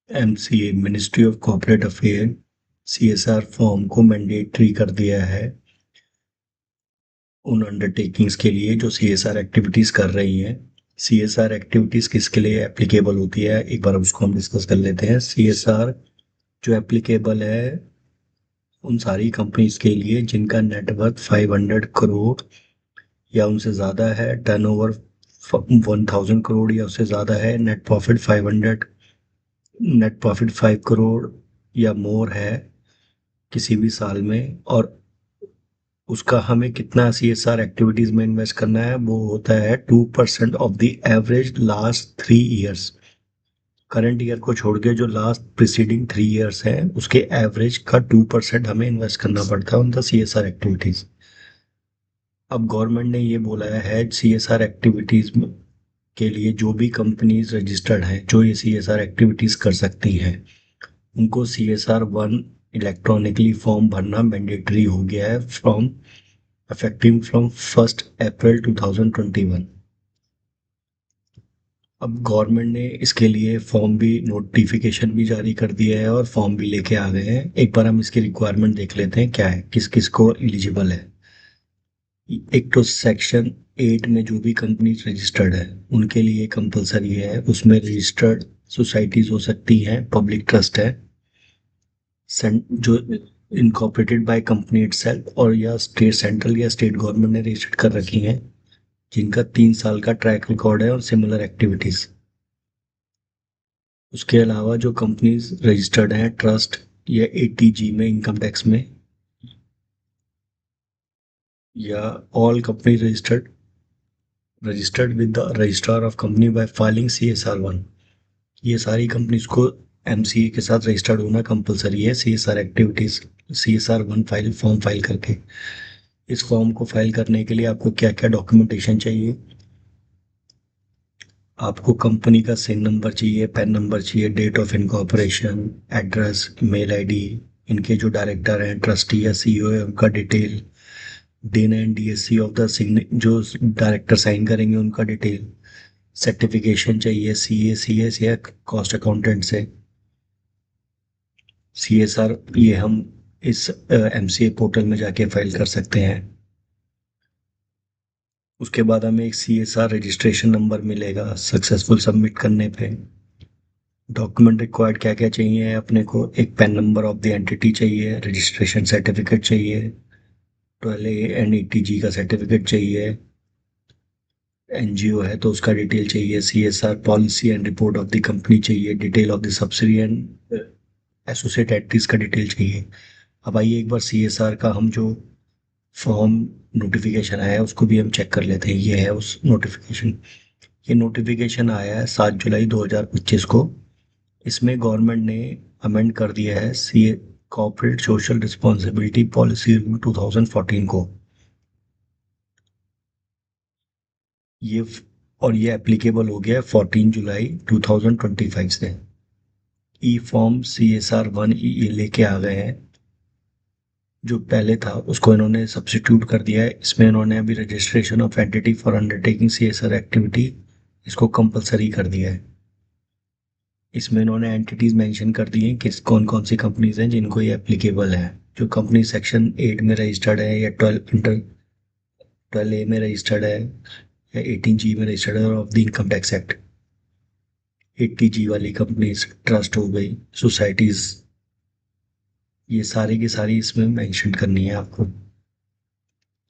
MCA ministry of corporate affair CSR form को mandatory कर दिया है उन अंडरटेकिंग्स के लिए जो सीएसआर एक्टिविटीज कर रही हैं। सीएसआर एक्टिविटीज किसके लिए एप्लीकेबल होती है, एक बार उसको हम डिस्कस कर लेते हैं। सीएसआर जो एप्लीकेबल है उन सारी कंपनीज के लिए जिनका नेटवर्थ 500 करोड़ या उनसे ज़्यादा है, टर्नओवर 1000 करोड़ या उससे ज़्यादा है, नेट प्रॉफिट 5 करोड़ या मोर है किसी भी साल में, और उसका हमें कितना सीएसआर एक्टिविटीज में इन्वेस्ट करना है वो होता है 2% of the average last 3 years. Current year को छोड़ के जो लास्ट प्रिसीडिंग 3 ईयर्स है उसके एवरेज का 2% हमें इन्वेस्ट करना पड़ता है उन द सीएसआर एक्टिविटीज। अब गवर्नमेंट ने ये बोला है सीएसआर एक्टिविटीज के लिए जो भी कंपनीज रजिस्टर्ड हैं जो ये सीएसआर एक्टिविटीज कर सकती हैं उनको CSR 1 इलेक्ट्रॉनिकली फॉर्म भरना मैंडेटरी हो गया है इफेक्टिव फ्रॉम 1 अप्रैल 2021। अब गवर्नमेंट ने इसके लिए फॉर्म भी नोटिफिकेशन भी जारी कर दिया है और फॉर्म भी लेके आ गए हैं। एक बार हम इसकी रिक्वायरमेंट देख लेते हैं क्या है, किस किस को एलिजिबल है। एक तो सेक्शन 8 में जो भी कंपनीज रजिस्टर्ड है उनके लिए कंपलसरी है, उसमें रजिस्टर्ड सोसाइटीज हो सकती हैं, पब्लिक ट्रस्ट है जो इनकॉर्पोरेटेड बाय कंपनी इटसेल्फ और या स्टेट सेंट्रल या स्टेट गवर्नमेंट ने रजिस्टर्ड कर रखी हैं, जिनका 3 साल का ट्रैक रिकॉर्ड है और सिमिलर एक्टिविटीज। उसके अलावा जो कंपनीज रजिस्टर्ड हैं ट्रस्ट या ATG में इनकम टैक्स में, या all company registered with the registrar of company by filing CSR 1, ये सारी कंपनीज को MCA के साथ रजिस्टर्ड होना कंपलसरी है CSR activities CSR 1 form file करके। इस फॉर्म को फाइल करने के लिए आपको क्या क्या डॉक्यूमेंटेशन चाहिए, आपको कंपनी का सिन नंबर चाहिए, पैन नंबर चाहिए, date of incorporation, address, mail ID, इनके जो डायरेक्टर हैं, ट्रस्टी या CEO है उनका detail, DIN and DSC of the signee जो डायरेक्टर साइन करेंगे उनका डिटेल, सर्टिफिकेशन चाहिए CA CS या कॉस्ट अकाउंटेंट से। CSR ये हम इस MCA पोर्टल में जाके फाइल कर सकते हैं। उसके बाद हमें एक CSR रजिस्ट्रेशन नंबर मिलेगा सक्सेसफुल सबमिट करने पे। डॉक्यूमेंट रिक्वायर्ड क्या क्या चाहिए अपने को, एक pan number of the entity चाहिए, रजिस्ट्रेशन सर्टिफिकेट चाहिए, 12A एंड 80G का सर्टिफिकेट चाहिए, NGO है तो उसका डिटेल चाहिए, CSR policy and report of the company चाहिए, detail of the subsidy and associate activities का डिटेल चाहिए। अब आइए एक बार CSR का हम जो फॉर्म नोटिफिकेशन आया है उसको भी हम चेक कर लेते हैं। ये है उस नोटिफिकेशन, ये नोटिफिकेशन आया है 7 जुलाई 2025 को। इसमें गवर्नमेंट ने अमेंड कर दिया है corporate social responsibility policy rule 2014 को। ये और ये एप्लीकेबल हो गया है 14 जुलाई 2025 से। ई फॉर्म CSR 1 ये लेके आ गए हैं, जो पहले था उसको इन्होंने सब्स्टिट्यूट कर दिया है। इसमें इन्होंने अभी registration of entity for undertaking CSR activity इसको कंपलसरी कर दिया है। इसमें इन्होंने एंटिटीज मेंशन कर दी हैं किस कौन कौन सी कंपनीज हैं जिनको ये एप्लीकेबल है। जो कंपनी सेक्शन 8 में रजिस्टर्ड है या 12A में रजिस्टर्ड है या 18G में रजिस्टर्ड है of the income tax act, 80G वाली कंपनीज, ट्रस्ट हो गई, सोसाइटीज, ये सारी की सारी इसमें मेंशन करनी है आपको।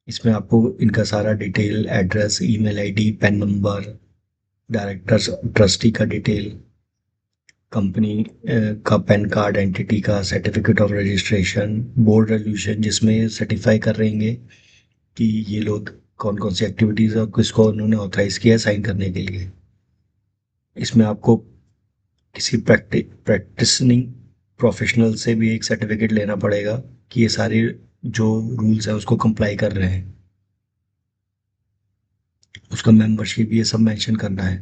इसमें आपको इनका सारा detail, address, email ID, pan number, directors, trustee का डिटेल, कंपनी का पैन कार्ड, एंटिटी का certificate of registration, board resolution जिसमें सर्टिफाई कर रहेंगे कि ये लोग कौन कौन सी एक्टिविटीज़ और किसको उन्होंने ऑथराइज किया साइन करने के लिए। इसमें आपको किसी प्रैक्टिसनिंग प्रोफेशनल से भी एक सर्टिफिकेट लेना पड़ेगा कि ये सारे जो रूल्स हैं उसको कंप्लाई कर रहे हैं, उसका मेंबरशिप, ये सब मेंशन करना है।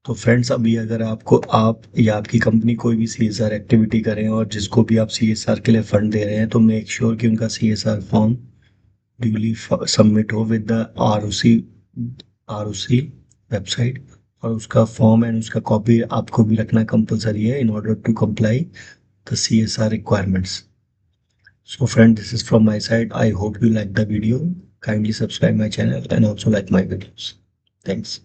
तो फ्रेंड्स अभी अगर आप या आपकी कंपनी कोई भी CSR एक्टिविटी करें और जिसको भी आप CSR के लिए फंड दे रहे हैं तो मेक श्योर कि उनका CSR फॉर्म ड्यूली सबमिट हो विद द ROC वेबसाइट और उसका फॉर्म एंड उसका कॉपी आपको भी रखना कंपलसरी है in order to comply the CSR requirements. So friend, this is from my side. I hope you like the video. Kindly subscribe my channel and also like my videos. Thanks.